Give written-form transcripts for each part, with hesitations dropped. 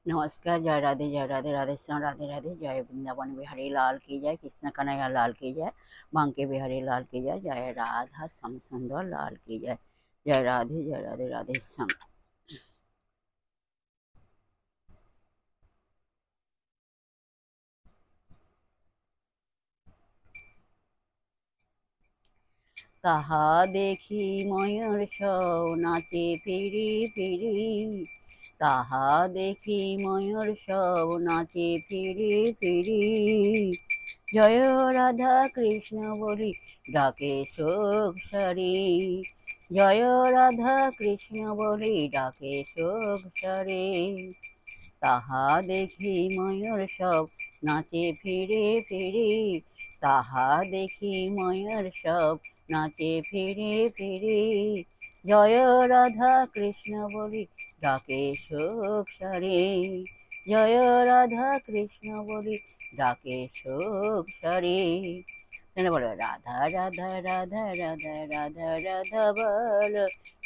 नमस्कार। जय राधे राधे श्याम राधे राधे। जय वृंदावन बिहारी लाल की जय, कृष्ण कन्हैया लाल की जय, बांके बिहारी लाल की जय, जय राधा श्याम सुंदर लाल की जय। जय राधे राधे श्याम। कहा देखी मयूर सौ नाचे फिरी फिरी, कहा देखी मयूर सौ नाचे फिरी फिरी। जय राधा कृष्ण बोली डाके शोक सरी, जय राधा कृष्ण बोली डाके शोक सरे। তাহা দেখি ময়ূর সব নাচে ফিরে ফিরে, তাহা দেখি ময়ূর সব নাচে ফিরে ফিরে। জয় রাধা কৃষ্ণ বলি ডাকে শোক সারে, জয় রাধা কৃষ্ণ বলি ডাকে শোক সারে। বলো রাধা রাধা রাধা রাধা রাধা রাধা বল,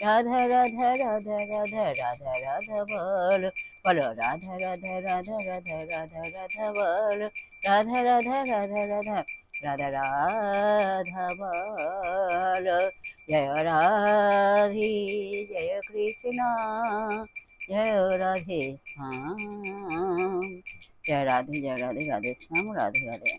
রাধা রাধা রাধা রাধা রাধা রাধা বল, বলো রাধা রাধা রাধা রাধা রাধা রাধা বল, রাধা রাধা রাধা রাধা রাধা রাধা বল। জয় রাধে জয় কৃষ্ণ, জয় রাধে শ্যাম। জয় রাধে রাধে শ্যাম রাধে রাধে।